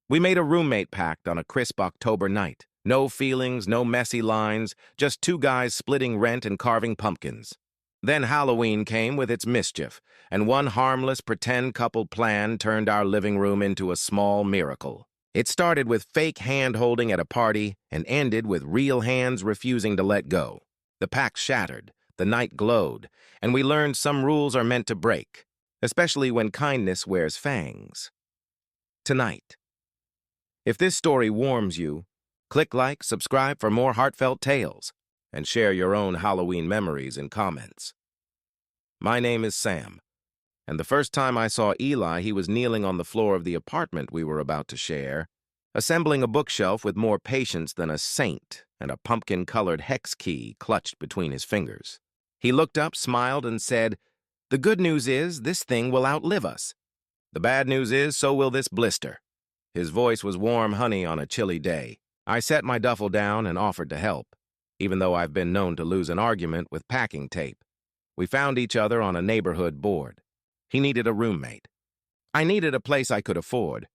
We made a roommate pact on a crisp October night. No feelings, no messy lines, just two guys splitting rent and carving pumpkins. Then Halloween came with its mischief, and one harmless pretend couple plan turned our living room into a small miracle. It started with fake hand-holding at a party and ended with real hands refusing to let go. The pact shattered, the night glowed, and we learned some rules are meant to break, especially when kindness wears fangs. Tonight. If this story warms you, click like, subscribe for more heartfelt tales, and share your own Halloween memories in comments. My name is Sam, and the first time I saw Eli, he was kneeling on the floor of the apartment we were about to share, assembling a bookshelf with more patience than a saint and a pumpkin-colored hex key clutched between his fingers. He looked up, smiled, and said, "The good news is this thing will outlive us. The bad news is so will this blister." His voice was warm honey on a chilly day. I set my duffel down and offered to help, even though I've been known to lose an argument with packing tape. We found each other on a neighborhood board. He needed a roommate. I needed a place I could afford.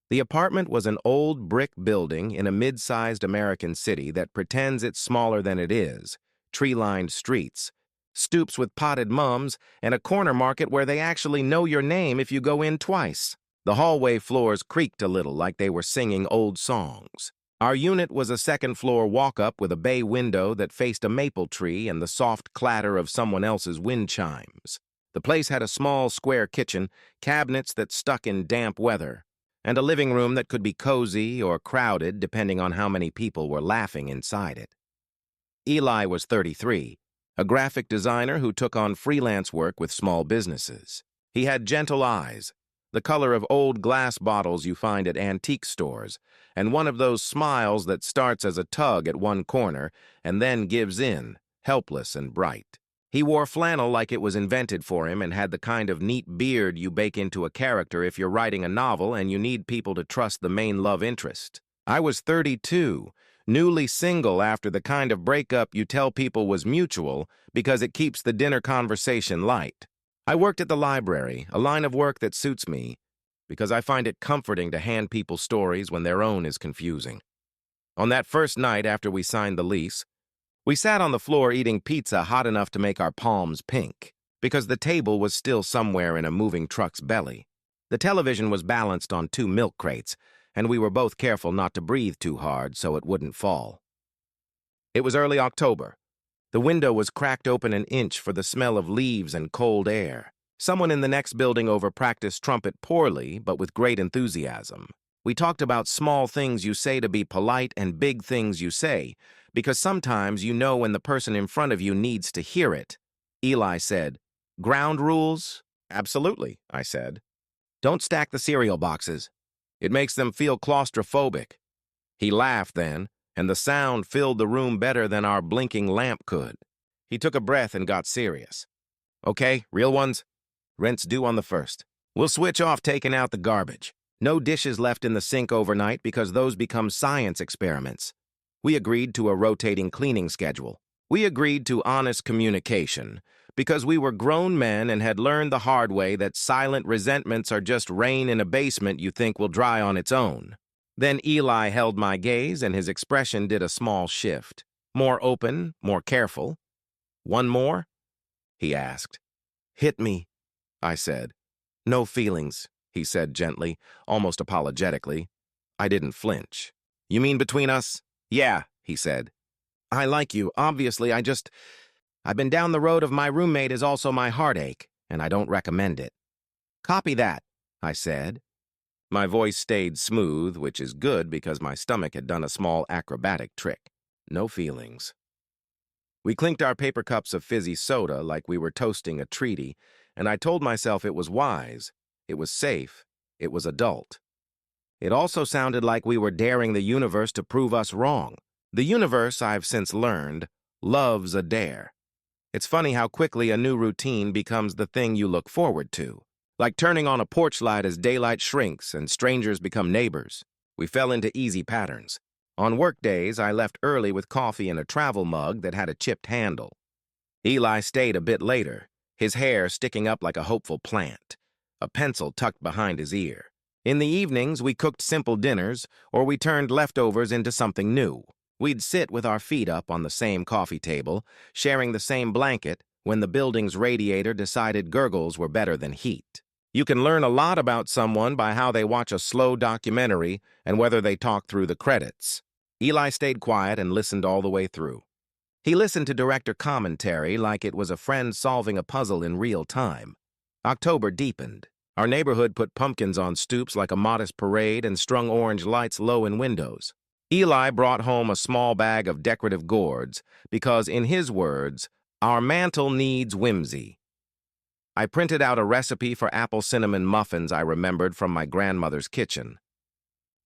The apartment was an old brick building in a mid-sized American city that pretends it's smaller than it is, tree-lined streets, stoops with potted mums, and a corner market where they actually know your name if you go in twice. The hallway floors creaked a little like they were singing old songs. Our unit was a second-floor walk-up with a bay window that faced a maple tree and the soft clatter of someone else's wind chimes. The place had a small square kitchen, cabinets that stuck in damp weather, and a living room that could be cozy or crowded depending on how many people were laughing inside it. Eli was 33, a graphic designer who took on freelance work with small businesses. He had gentle eyes, the color of old glass bottles you find at antique stores, and one of those smiles that starts as a tug at one corner and then gives in, helpless and bright. He wore flannel like it was invented for him and had the kind of neat beard you bake into a character if you're writing a novel and you need people to trust the main love interest. I was 32, newly single after the kind of breakup you tell people was mutual because it keeps the dinner conversation light. I worked at the library, a line of work that suits me, because I find it comforting to hand people stories when their own is confusing. On that first night after we signed the lease, we sat on the floor eating pizza hot enough to make our palms pink, because the table was still somewhere in a moving truck's belly. The television was balanced on 2 milk crates, and we were both careful not to breathe too hard so it wouldn't fall. It was early October. The window was cracked open an inch for the smell of leaves and cold air. Someone in the next building over practiced trumpet poorly, but with great enthusiasm. We talked about small things you say to be polite and big things you say, because sometimes you know when the person in front of you needs to hear it. Eli said, "Ground rules?" "Absolutely," I said. "Don't stack the cereal boxes. It makes them feel claustrophobic." He laughed then, and the sound filled the room better than our blinking lamp could. He took a breath and got serious. "Okay, real ones? Rent's due on the 1st. We'll switch off taking out the garbage. No dishes left in the sink overnight because those become science experiments. We agreed to a rotating cleaning schedule. We agreed to honest communication because we were grown men and had learned the hard way that silent resentments are just rain in a basement you think will dry on its own. Then Eli held my gaze and his expression did a small shift. More open, more careful. "One more?" he asked. "Hit me," I said. "No feelings," he said gently, almost apologetically. I didn't flinch. "You mean between us?" "Yeah," he said. "I like you, obviously, I've been down the road of my roommate is also my heartache, and I don't recommend it." "Copy that," I said. My voice stayed smooth, which is good because my stomach had done a small acrobatic trick. No feelings. We clinked our paper cups of fizzy soda like we were toasting a treaty, and I told myself it was wise, it was safe, it was adult. It also sounded like we were daring the universe to prove us wrong. The universe, I've since learned, loves a dare. It's funny how quickly a new routine becomes the thing you look forward to. Like turning on a porch light as daylight shrinks and strangers become neighbors. We fell into easy patterns. On work days, I left early with coffee in a travel mug that had a chipped handle. Eli stayed a bit later, his hair sticking up like a hopeful plant, a pencil tucked behind his ear. In the evenings, we cooked simple dinners, or we turned leftovers into something new. We'd sit with our feet up on the same coffee table, sharing the same blanket, when the building's radiator decided gurgles were better than heat. You can learn a lot about someone by how they watch a slow documentary and whether they talk through the credits. Eli stayed quiet and listened all the way through. He listened to director commentary like it was a friend solving a puzzle in real time. October deepened. Our neighborhood put pumpkins on stoops like a modest parade and strung orange lights low in windows. Eli brought home a small bag of decorative gourds because, in his words, our mantle needs whimsy. I printed out a recipe for apple cinnamon muffins I remembered from my grandmother's kitchen.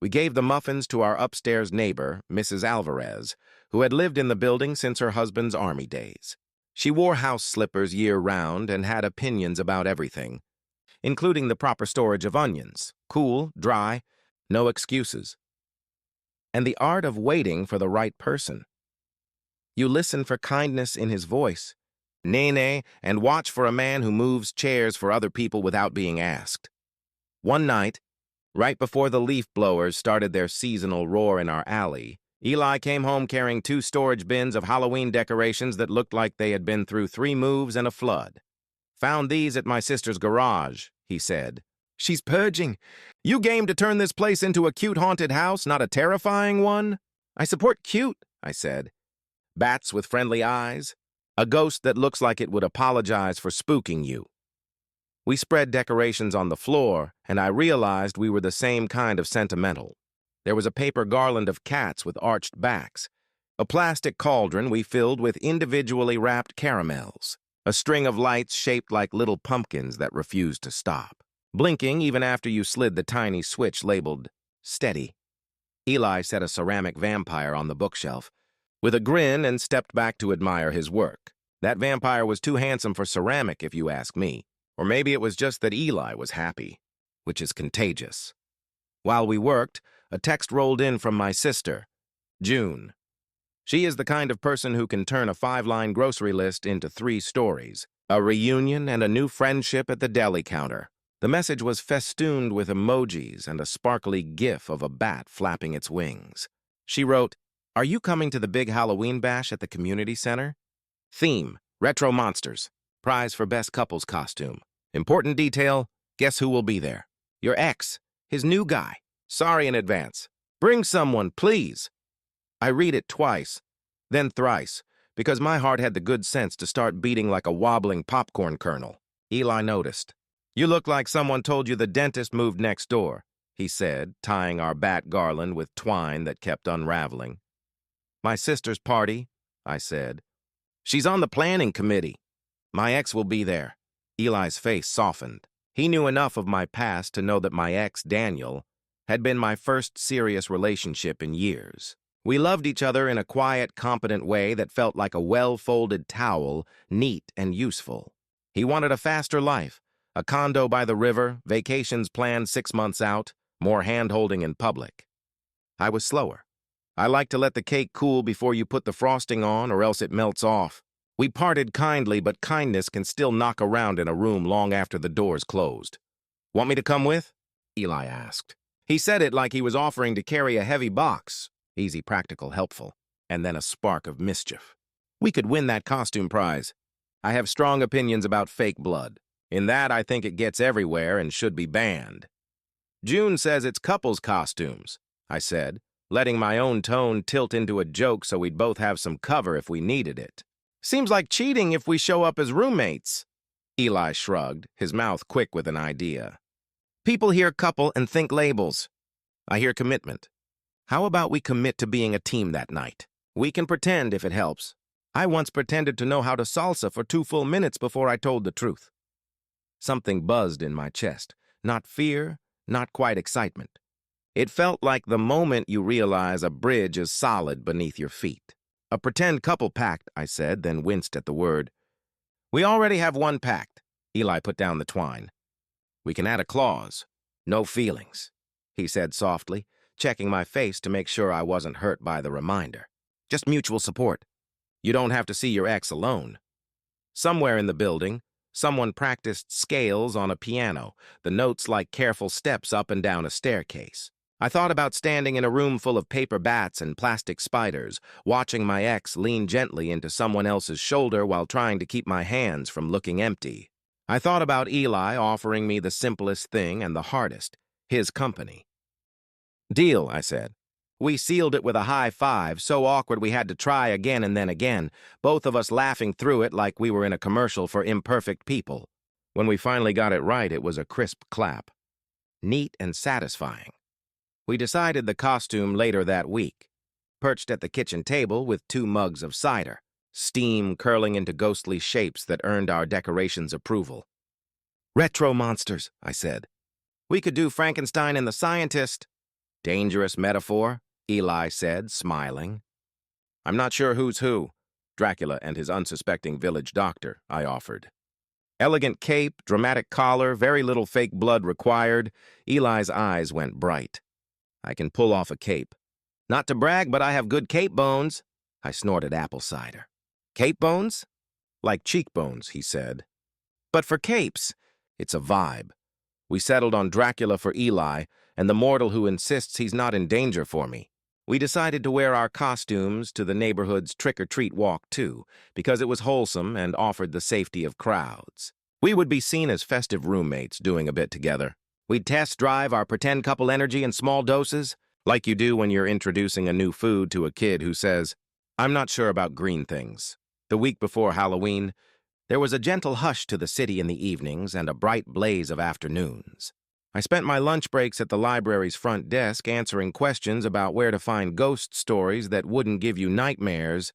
We gave the muffins to our upstairs neighbor, Mrs. Alvarez, who had lived in the building since her husband's army days. She wore house slippers year-round and had opinions about everything, including the proper storage of onions, cool, dry, no excuses, and the art of waiting for the right person. You listen for kindness in his voice, nene, and watch for a man who moves chairs for other people without being asked. One night, right before the leaf blowers started their seasonal roar in our alley, Eli came home carrying 2 storage bins of Halloween decorations that looked like they had been through 3 moves and a flood. "Found these at my sister's garage," he said. "She's purging. You game to turn this place into a cute haunted house, not a terrifying one?" "I support cute," I said. "Bats with friendly eyes? A ghost that looks like it would apologize for spooking you." We spread decorations on the floor, and I realized we were the same kind of sentimental. There was a paper garland of cats with arched backs, a plastic cauldron we filled with individually wrapped caramels, a string of lights shaped like little pumpkins that refused to stop, blinking even after you slid the tiny switch labeled steady. Eli set a ceramic vampire on the bookshelf with a grin and stepped back to admire his work. That vampire was too handsome for ceramic, if you ask me. Or maybe it was just that Eli was happy, which is contagious. While we worked, a text rolled in from my sister, June. She is the kind of person who can turn a 5-line grocery list into 3 stories, a reunion and a new friendship at the deli counter. The message was festooned with emojis and a sparkly gif of a bat flapping its wings. She wrote, "Are you coming to the big Halloween bash at the community center? Theme, retro monsters. Prize for best couples costume. Important detail, guess who will be there? Your ex, his new guy. Sorry in advance. Bring someone, please." I read it twice, then thrice, because my heart had the good sense to start beating like a wobbling popcorn kernel. Eli noticed. "You look like someone told you the dentist moved next door," he said, tying our bat garland with twine that kept unraveling. "My sister's party," I said. "She's on the planning committee. My ex will be there." Eli's face softened. He knew enough of my past to know that my ex, Daniel, had been my first serious relationship in years. We loved each other in a quiet, competent way that felt like a well-folded towel, neat and useful. He wanted a faster life, a condo by the river, vacations planned 6 months out, more hand-holding in public. I was slower. I like to let the cake cool before you put the frosting on, or else it melts off. We parted kindly, but kindness can still knock around in a room long after the door's closed. "Want me to come with?" Eli asked. He said it like he was offering to carry a heavy box. Easy, practical, helpful. And then a spark of mischief. "We could win that costume prize. I have strong opinions about fake blood. In that, I think it gets everywhere and should be banned." "June says it's couples costumes," I said, letting my own tone tilt into a joke so we'd both have some cover if we needed it. "Seems like cheating if we show up as roommates." Eli shrugged, his mouth quick with an idea. "People hear couple and think labels. I hear commitment. How about we commit to being a team that night? We can pretend if it helps. I once pretended to know how to salsa for 2 full minutes before I told the truth." Something buzzed in my chest. Not fear, not quite excitement. It felt like the moment you realize a bridge is solid beneath your feet. "A pretend couple pact," I said, then winced at the word. "We already have one pact." Eli put down the twine. "We can add a clause. No feelings," he said softly, checking my face to make sure I wasn't hurt by the reminder. "Just mutual support. You don't have to see your ex alone." Somewhere in the building, Someone practiced scales on a piano, the notes like careful steps up and down a staircase. I thought about standing in a room full of paper bats and plastic spiders, watching my ex lean gently into someone else's shoulder while trying to keep my hands from looking empty. I thought about Eli offering me the simplest thing and the hardest, his company. "Deal," I said. We sealed it with a high five, so awkward we had to try again and then again, both of us laughing through it like we were in a commercial for imperfect people. When we finally got it right, it was a crisp clap. Neat and satisfying. We decided the costume later that week, perched at the kitchen table with 2 mugs of cider, steam curling into ghostly shapes that earned our decorations approval. "Retro monsters," I said. "We could do Frankenstein and the Scientist." "Dangerous metaphor," Eli said, smiling. "I'm not sure who's who." "Dracula and his unsuspecting village doctor," I offered. Elegant cape, dramatic collar, very little fake blood required. Eli's eyes went bright. "I can pull off a cape." "Not to brag, but I have good cape bones." I snorted apple cider. "Cape bones?" "Like cheekbones," he said. "But for capes, it's a vibe." We settled on Dracula for Eli, and the mortal who insists he's not in danger for me. We decided to wear our costumes to the neighborhood's trick-or-treat walk, too, because it was wholesome and offered the safety of crowds. We would be seen as festive roommates doing a bit together. We'd test drive our pretend couple energy in small doses, like you do when you're introducing a new food to a kid who says, "I'm not sure about green things." The week before Halloween, there was a gentle hush to the city in the evenings and a bright blaze of afternoons. I spent my lunch breaks at the library's front desk answering questions about where to find ghost stories that wouldn't give you nightmares,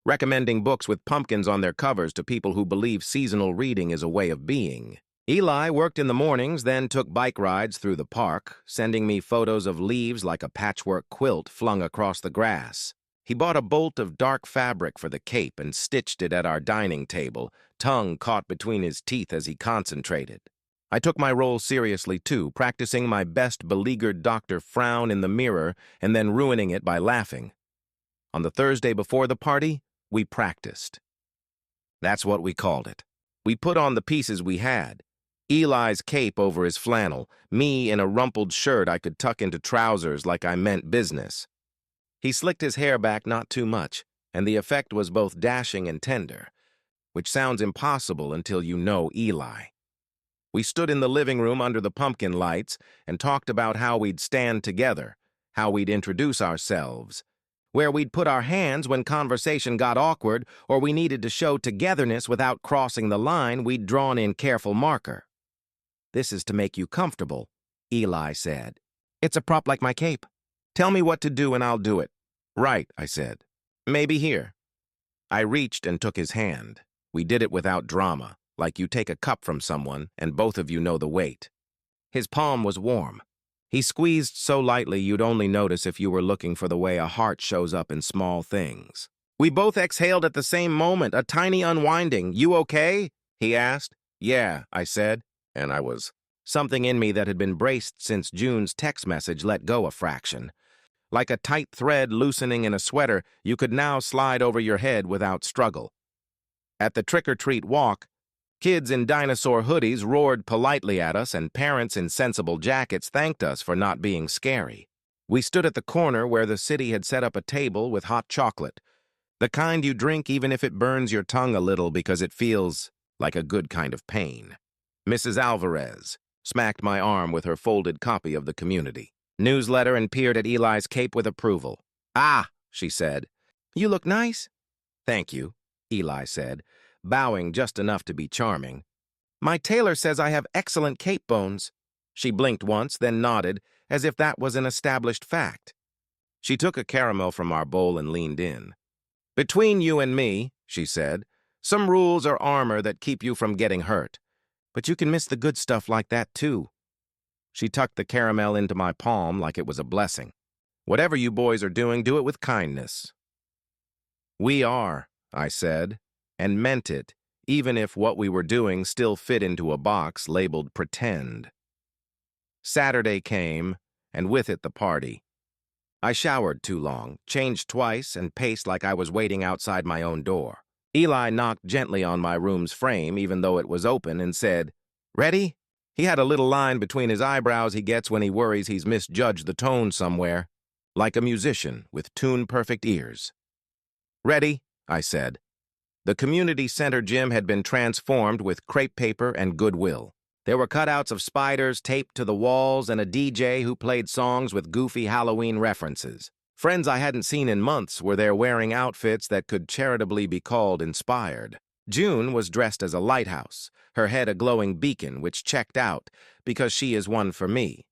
recommending books with pumpkins on their covers to people who believe seasonal reading is a way of being. Eli worked in the mornings, then took bike rides through the park, sending me photos of leaves like a patchwork quilt flung across the grass. He bought a bolt of dark fabric for the cape and stitched it at our dining table, tongue caught between his teeth as he concentrated. I took my role seriously, too, practicing my best beleaguered doctor frown in the mirror and then ruining it by laughing. On the Thursday before the party, we practiced. That's what we called it. We put on the pieces we had. Eli's cape over his flannel, me in a rumpled shirt I could tuck into trousers like I meant business. He slicked his hair back not too much, and the effect was both dashing and tender, which sounds impossible until you know Eli. We stood in the living room under the pumpkin lights and talked about how we'd stand together, how we'd introduce ourselves, where we'd put our hands when conversation got awkward or we needed to show togetherness without crossing the line we'd drawn in careful marker. "This is to make you comfortable," Eli said. "It's a prop like my cape. Tell me what to do and I'll do it." "Right," I said. "Maybe here." I reached and took his hand. We did it without drama, like you take a cup from someone and both of you know the weight. His palm was warm. He squeezed so lightly you'd only notice if you were looking for the way a heart shows up in small things. We both exhaled at the same moment, a tiny unwinding. "You okay?" he asked. "Yeah," I said, and I was. Something in me that had been braced since June's text message let go a fraction. Like a tight thread loosening in a sweater, you could now slide over your head without struggle. At the trick-or-treat walk, kids in dinosaur hoodies roared politely at us, and parents in sensible jackets thanked us for not being scary. We stood at the corner where the city had set up a table with hot chocolate, the kind you drink even if it burns your tongue a little because it feels like a good kind of pain. Mrs. Alvarez smacked my arm with her folded copy of the Community newsletter and peered at Eli's cape with approval. "Ah," she said. "You look nice." "Thank you," Eli said, bowing just enough to be charming. "My tailor says I have excellent cape bones." She blinked once, then nodded, as if that was an established fact. She took a caramel from our bowl and leaned in. "Between you and me," she said, "some rules are armor that keep you from getting hurt. But you can miss the good stuff like that, too." She tucked the caramel into my palm like it was a blessing. "Whatever you boys are doing, do it with kindness." "We are," I said, and meant it, even if what we were doing still fit into a box labeled pretend. Saturday came, and with it the party. I showered too long, changed twice, and paced like I was waiting outside my own door. Eli knocked gently on my room's frame, even though it was open, and said, "Ready?" He had a little line between his eyebrows he gets when he worries he's misjudged the tone somewhere, like a musician with tune-perfect ears. "Ready," I said. The community center gym had been transformed with crepe paper and goodwill. There were cutouts of spiders taped to the walls and a DJ who played songs with goofy Halloween references. Friends I hadn't seen in months were there wearing outfits that could charitably be called inspired. June was dressed as a lighthouse, her head a glowing beacon which checked out because she is one for me.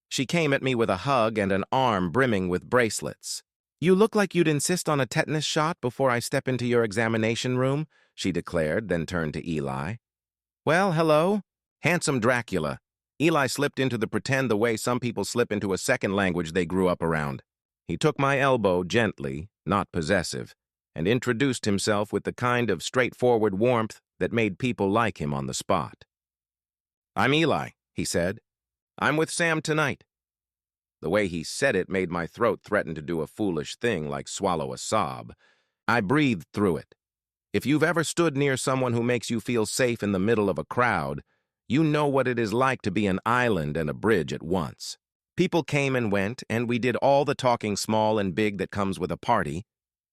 She came at me with a hug and an arm brimming with bracelets. "You look like you'd insist on a tetanus shot before I step into your examination room," she declared, then turned to Eli. "Well, hello? Handsome Dracula." Eli slipped into the pretend the way some people slip into a second language they grew up around. He took my elbow gently, not possessive, and introduced himself with the kind of straightforward warmth that made people like him on the spot. "I'm Eli," he said. "I'm with Sam tonight." The way he said it made my throat threaten to do a foolish thing like swallow a sob. I breathed through it. If you've ever stood near someone who makes you feel safe in the middle of a crowd, you know what it is like to be an island and a bridge at once. People came and went, and we did all the talking small and big that comes with a party.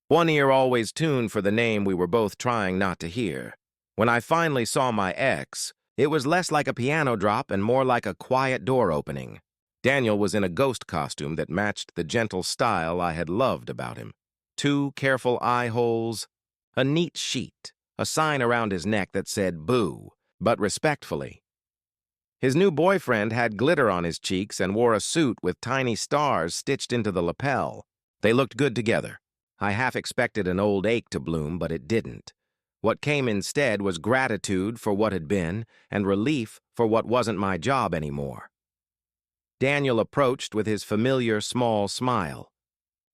One ear always tuned for the name we were both trying not to hear. When I finally saw my ex, it was less like a piano drop and more like a quiet door opening. Daniel was in a ghost costume that matched the gentle style I had loved about him. 2 careful eye holes, a neat sheet, a sign around his neck that said boo, but respectfully. His new boyfriend had glitter on his cheeks and wore a suit with tiny stars stitched into the lapel. They looked good together. I half expected an old ache to bloom, but it didn't. What came instead was gratitude for what had been and relief for what wasn't my job anymore. Daniel approached with his familiar small smile.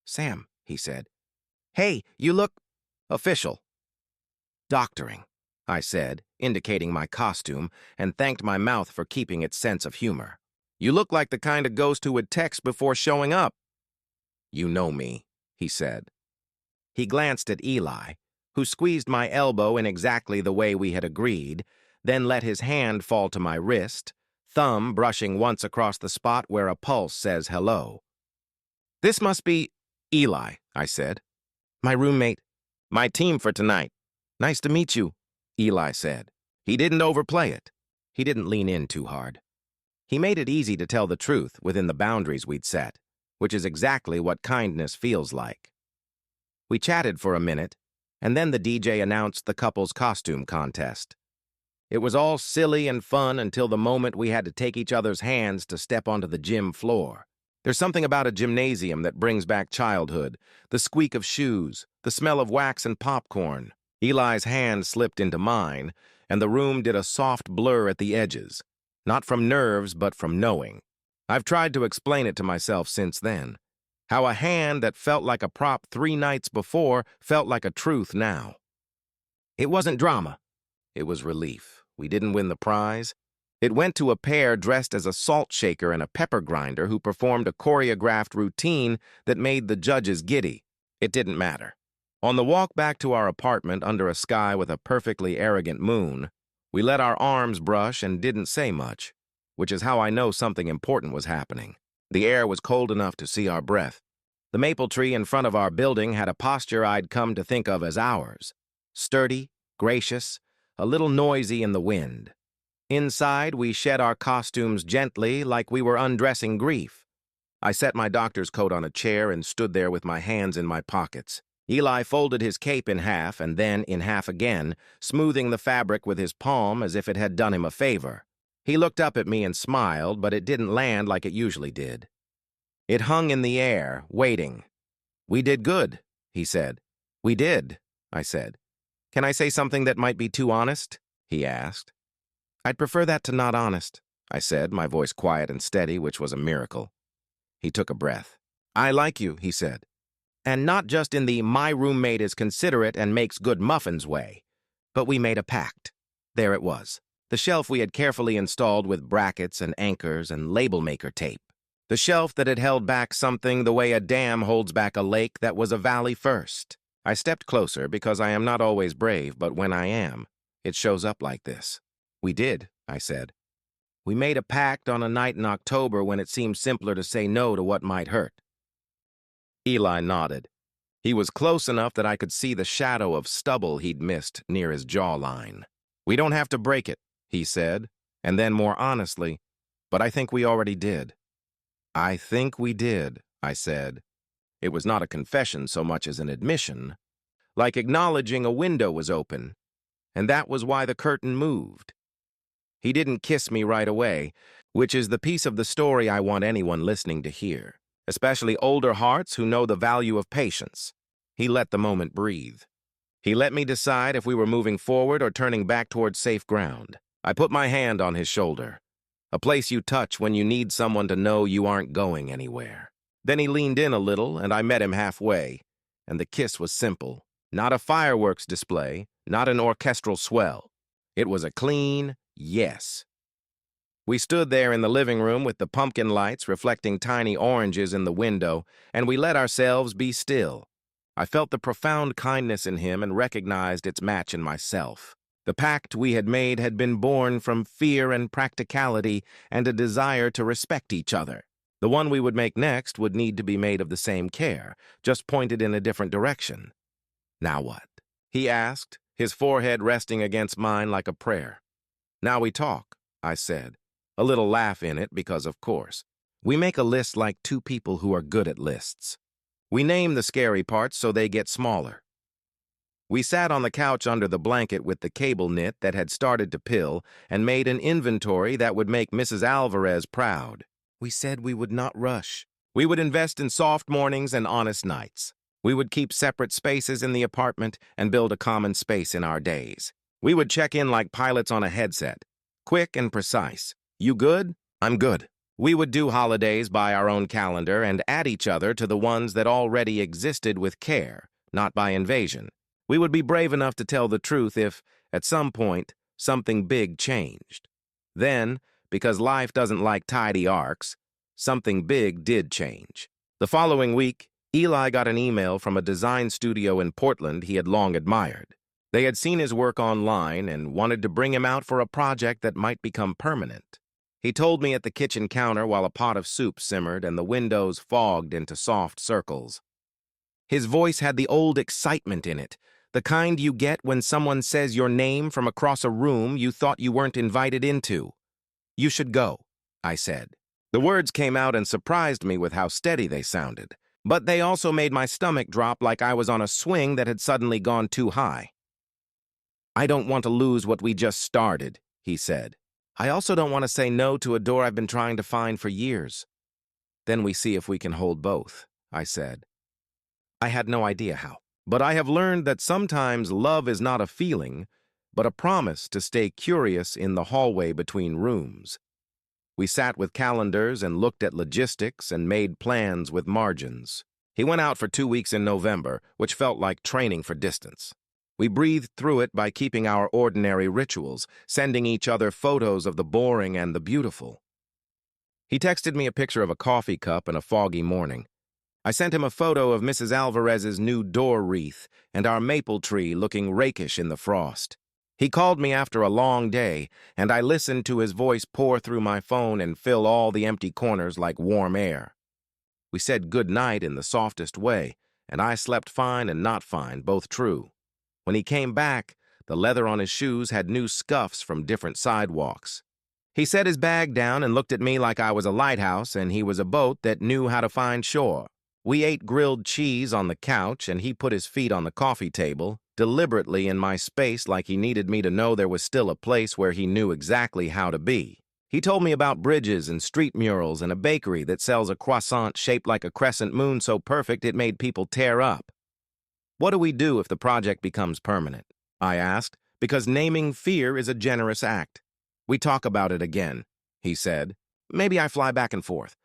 "Sam," he said. "Hey, you look official." "Doctoring," I said, indicating my costume, and thanked my mouth for keeping its sense of humor. "You look like the kind of ghost who would text before showing up." "You know me," he said. He glanced at Eli, who squeezed my elbow in exactly the way we had agreed, then let his hand fall to my wrist, thumb brushing once across the spot where a pulse says hello. "This must be Eli," I said. "My roommate, my team for tonight." "Nice to meet you," Eli said. He didn't overplay it. He didn't lean in too hard. He made it easy to tell the truth within the boundaries we'd set, which is exactly what kindness feels like. We chatted for a minute, and then the DJ announced the couple's costume contest. It was all silly and fun until the moment we had to take each other's hands to step onto the gym floor. There's something about a gymnasium that brings back childhood, the squeak of shoes, the smell of wax and popcorn. Eli's hand slipped into mine, and the room did a soft blur at the edges, not from nerves but from knowing. I've tried to explain it to myself since then. How a hand that felt like a prop 3 nights before felt like a truth now. It wasn't drama. It was relief. We didn't win the prize. It went to a pair dressed as a salt shaker and a pepper grinder who performed a choreographed routine that made the judges giddy. It didn't matter. On the walk back to our apartment under a sky with a perfectly arrogant moon, we let our arms brush and didn't say much, which is how I know something important was happening. The air was cold enough to see our breath. The maple tree in front of our building had a posture I'd come to think of as ours. Sturdy, gracious, a little noisy in the wind. Inside, we shed our costumes gently like we were undressing grief. I set my doctor's coat on a chair and stood there with my hands in my pockets. Eli folded his cape in half and then in half again, smoothing the fabric with his palm as if it had done him a favor. He looked up at me and smiled, but it didn't land like it usually did. It hung in the air, waiting. "We did good," he said. "We did," I said. "Can I say something that might be too honest?" he asked. "I'd prefer that to not honest," I said, my voice quiet and steady, which was a miracle. He took a breath. "I like you," he said. "And not just in the my roommate is considerate and makes good muffins way, but we made a pact." There it was. The shelf we had carefully installed with brackets and anchors and label maker tape. The shelf that had held back something the way a dam holds back a lake that was a valley first. I stepped closer because I am not always brave, but when I am, it shows up like this. We did, I said. We made a pact on a night in October when it seemed simpler to say no to what might hurt. Eli nodded. He was close enough that I could see the shadow of stubble he'd missed near his jawline. We don't have to break it, he said, and then more honestly, but I think we already did. I think we did, I said. It was not a confession so much as an admission, like acknowledging a window was open, and that was why the curtain moved. He didn't kiss me right away, which is the piece of the story I want anyone listening to hear, especially older hearts who know the value of patience. He let the moment breathe. He let me decide if we were moving forward or turning back towards safe ground. I put my hand on his shoulder, a place you touch when you need someone to know you aren't going anywhere. Then he leaned in a little, and I met him halfway, and the kiss was simple. Not a fireworks display, not an orchestral swell. It was a clean yes. We stood there in the living room with the pumpkin lights reflecting tiny oranges in the window, and we let ourselves be still. I felt the profound kindness in him and recognized its match in myself. The pact we had made had been born from fear and practicality and a desire to respect each other. The one we would make next would need to be made of the same care, just pointed in a different direction. Now what? He asked, his forehead resting against mine like a prayer. Now we talk, I said, a little laugh in it because, of course. We make a list like two people who are good at lists. We name the scary parts so they get smaller. We sat on the couch under the blanket with the cable knit that had started to pill and made an inventory that would make Mrs. Alvarez proud. We said we would not rush. We would invest in soft mornings and honest nights. We would keep separate spaces in the apartment and build a common space in our days. We would check in like pilots on a headset, quick and precise. You good? I'm good. We would do holidays by our own calendar and add each other to the ones that already existed with care, not by invasion. We would be brave enough to tell the truth if, at some point, something big changed. Then, because life doesn't like tidy arcs, something big did change. The following week, Eli got an email from a design studio in Portland he had long admired. They had seen his work online and wanted to bring him out for a project that might become permanent. He told me at the kitchen counter while a pot of soup simmered and the windows fogged into soft circles. His voice had the old excitement in it, the kind you get when someone says your name from across a room you thought you weren't invited into. You should go, I said. The words came out and surprised me with how steady they sounded, but they also made my stomach drop like I was on a swing that had suddenly gone too high. I don't want to lose what we just started, he said. I also don't want to say no to a door I've been trying to find for years. Then we see if we can hold both, I said. I had no idea how, but I have learned that sometimes love is not a feeling, but a promise to stay curious in the hallway between rooms. We sat with calendars and looked at logistics and made plans with margins. He went out for 2 weeks in November, which felt like training for distance. We breathed through it by keeping our ordinary rituals, sending each other photos of the boring and the beautiful. He texted me a picture of a coffee cup and a foggy morning. I sent him a photo of Mrs. Alvarez's new door wreath and our maple tree looking rakish in the frost. He called me after a long day, and I listened to his voice pour through my phone and fill all the empty corners like warm air. We said good night in the softest way, and I slept fine and not fine, both true. When he came back, the leather on his shoes had new scuffs from different sidewalks. He set his bag down and looked at me like I was a lighthouse and he was a boat that knew how to find shore. We ate grilled cheese on the couch and he put his feet on the coffee table, deliberately in my space like he needed me to know there was still a place where he knew exactly how to be. He told me about bridges and street murals and a bakery that sells a croissant shaped like a crescent moon so perfect it made people tear up. What do we do if the project becomes permanent? I asked, because naming fear is a generous act. We talk about it again, he said. Maybe I fly back and forth.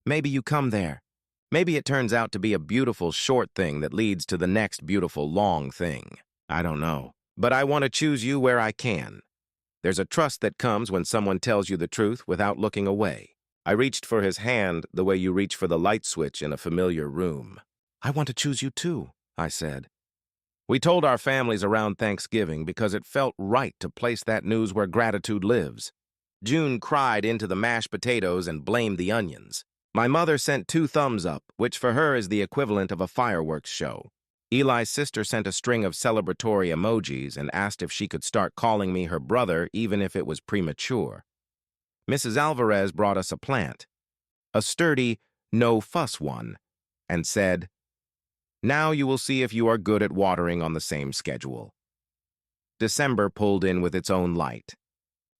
Maybe you come there. Maybe it turns out to be a beautiful short thing that leads to the next beautiful long thing. I don't know. But I want to choose you where I can. There's a trust that comes when someone tells you the truth without looking away. I reached for his hand the way you reach for the light switch in a familiar room. I want to choose you too, I said. We told our families around Thanksgiving because it felt right to place that news where gratitude lives. June cried into the mashed potatoes and blamed the onions. My mother sent 2 thumbs up, which for her is the equivalent of a fireworks show. Eli's sister sent a string of celebratory emojis and asked if she could start calling me her brother even if it was premature. Mrs. Alvarez brought us a plant, a sturdy, no-fuss one, and said, "Now you will see if you are good at watering on the same schedule." December pulled in with its own light,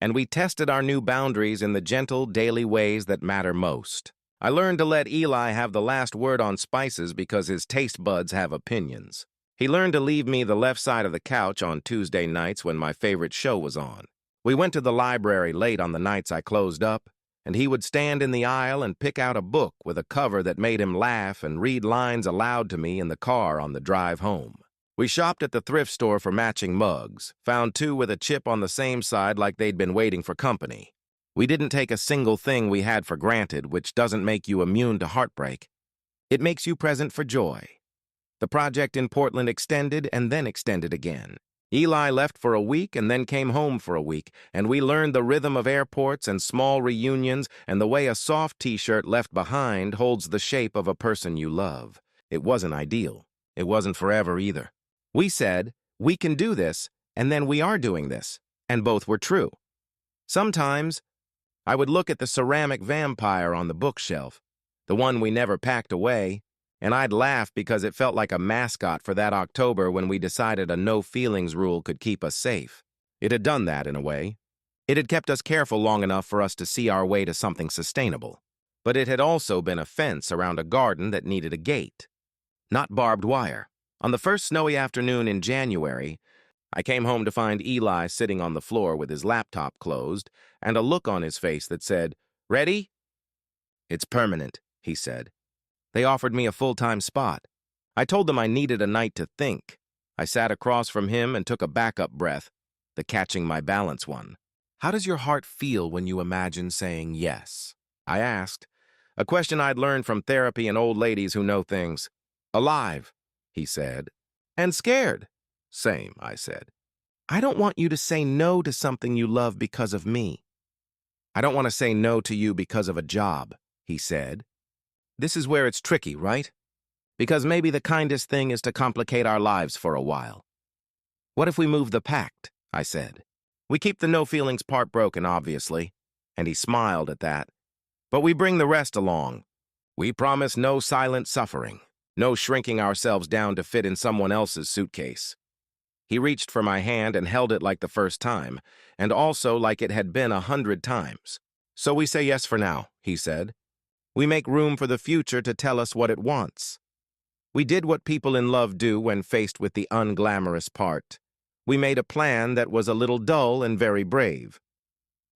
and we tested our new boundaries in the gentle, daily ways that matter most. I learned to let Eli have the last word on spices because his taste buds have opinions. He learned to leave me the left side of the couch on Tuesday nights when my favorite show was on. We went to the library late on the nights I closed up, and he would stand in the aisle and pick out a book with a cover that made him laugh and read lines aloud to me in the car on the drive home. We shopped at the thrift store for matching mugs, found 2 with a chip on the same side like they'd been waiting for company. We didn't take a single thing we had for granted, which doesn't make you immune to heartbreak. It makes you present for joy. The project in Portland extended and then extended again. Eli left for a week and then came home for a week, and we learned the rhythm of airports and small reunions and the way a soft t-shirt left behind holds the shape of a person you love. It wasn't ideal. It wasn't forever either. We said, we can do this, and then we are doing this, and both were true. Sometimes, I would look at the ceramic vampire on the bookshelf, the one we never packed away, and I'd laugh because it felt like a mascot for that October when we decided a no-feelings rule could keep us safe. It had done that in a way. It had kept us careful long enough for us to see our way to something sustainable. But it had also been a fence around a garden that needed a gate, not barbed wire. On the first snowy afternoon in January, I came home to find Eli sitting on the floor with his laptop closed and a look on his face that said, "Ready?" "It's permanent," he said. They offered me a full-time spot. I told them I needed a night to think. I sat across from him and took a backup breath, the catching my balance one. "How does your heart feel when you imagine saying yes?" I asked, a question I'd learned from therapy and old ladies who know things. "Alive," he said. "And scared." "Same," I said. "I don't want you to say no to something you love because of me." "I don't want to say no to you because of a job," he said. This is where it's tricky, right? Because maybe the kindest thing is to complicate our lives for a while. "What if we move the pact?" I said. "We keep the no-feelings part broken, obviously." And he smiled at that. "But we bring the rest along. We promise no silent suffering, no shrinking ourselves down to fit in someone else's suitcase." He reached for my hand and held it like the first time, and also like it had been 100 times. "So we say yes for now," he said. "We make room for the future to tell us what it wants." We did what people in love do when faced with the unglamorous part. We made a plan that was a little dull and very brave.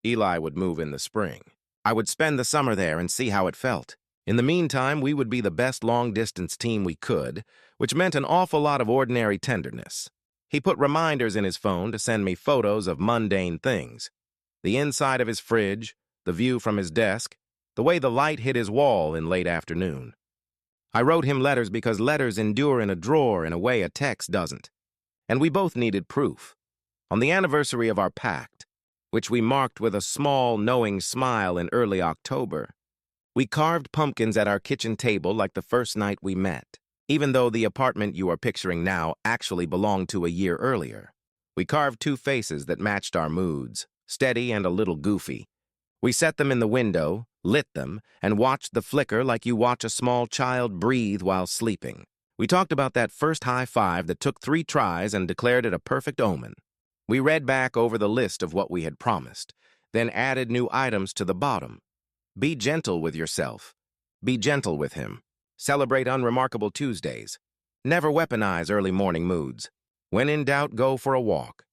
Eli would move in the spring. I would spend the summer there and see how it felt. In the meantime, we would be the best long-distance team we could, which meant an awful lot of ordinary tenderness. He put reminders in his phone to send me photos of mundane things. The inside of his fridge, the view from his desk, the way the light hit his wall in late afternoon. I wrote him letters because letters endure in a drawer in a way a text doesn't. And we both needed proof. On the anniversary of our pact, which we marked with a small, knowing smile in early October, we carved pumpkins at our kitchen table like the first night we met, even though the apartment you are picturing now actually belonged to a year earlier. We carved 2 faces that matched our moods, steady and a little goofy. We set them in the window, lit them, and watched the flicker like you watch a small child breathe while sleeping. We talked about that first high five that took 3 tries and declared it a perfect omen. We read back over the list of what we had promised, then added new items to the bottom. Be gentle with yourself. Be gentle with him. Celebrate unremarkable Tuesdays. Never weaponize early morning moods. When in doubt, go for a walk.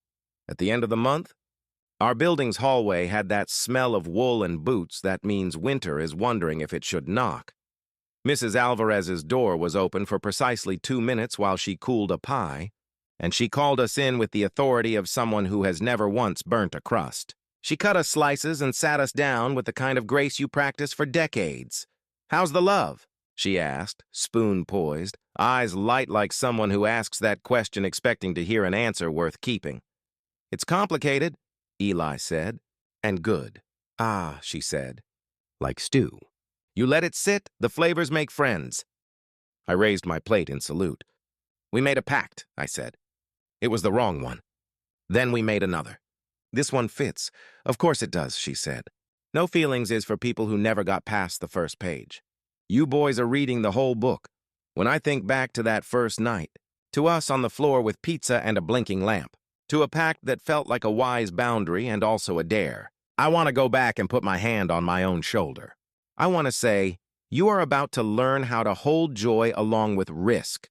At the end of the month, our building's hallway had that smell of wool and boots that means winter is wondering if it should knock. Mrs. Alvarez's door was open for precisely 2 minutes while she cooled a pie, and she called us in with the authority of someone who has never once burnt a crust. She cut us slices and sat us down with the kind of grace you practice for decades. "How's the love?" she asked, spoon poised, eyes light like someone who asks that question expecting to hear an answer worth keeping. It's complicated, Eli said, and good. Ah, she said, like stew. You let it sit, the flavors make friends. I raised my plate in salute. We made a pact, I said. It was the wrong one. Then we made another. This one fits. Of course it does, she said. No feelings is for people who never got past the first page. You boys are reading the whole book. When I think back to that first night, to us on the floor with pizza and a blinking lamp, to a pact that felt like a wise boundary and also a dare, I want to go back and put my hand on my own shoulder. I want to say, you are about to learn how to hold joy along with risk,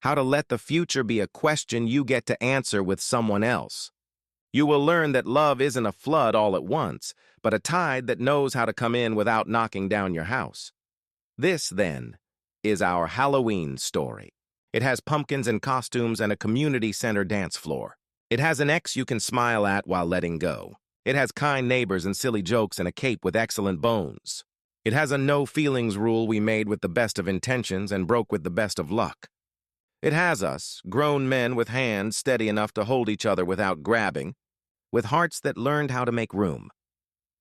how to let the future be a question you get to answer with someone else. You will learn that love isn't a flood all at once, but a tide that knows how to come in without knocking down your house. This, then, is our Halloween story. It has pumpkins and costumes and a community center dance floor. It has an ex you can smile at while letting go. It has kind neighbors and silly jokes and a cape with excellent bones. It has a no-feelings rule we made with the best of intentions and broke with the best of luck. It has us, grown men with hands steady enough to hold each other without grabbing, with hearts that learned how to make room.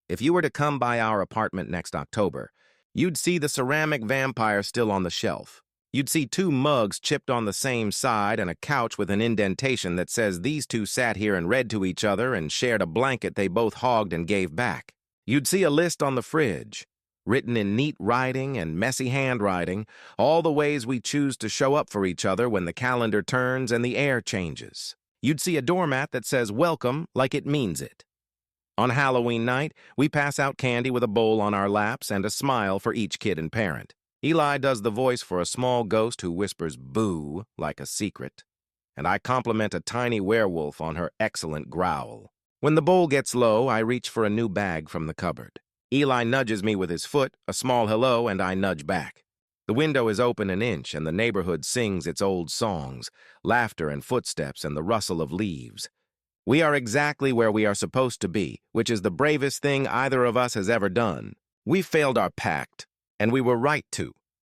If you were to come by our apartment next October, you'd see the ceramic vampire still on the shelf. You'd see 2 mugs chipped on the same side and a couch with an indentation that says these 2 sat here and read to each other and shared a blanket they both hogged and gave back. You'd see a list on the fridge, written in neat writing and messy handwriting, all the ways we choose to show up for each other when the calendar turns and the air changes. You'd see a doormat that says welcome like it means it. On Halloween night, we pass out candy with a bowl on our laps and a smile for each kid and parent. Eli does the voice for a small ghost who whispers boo like a secret, and I compliment a tiny werewolf on her excellent growl. When the bowl gets low, I reach for a new bag from the cupboard. Eli nudges me with his foot, a small hello, and I nudge back. The window is open an inch, and the neighborhood sings its old songs, laughter and footsteps and the rustle of leaves. We are exactly where we are supposed to be, which is the bravest thing either of us has ever done. We failed our pact, and we were right to.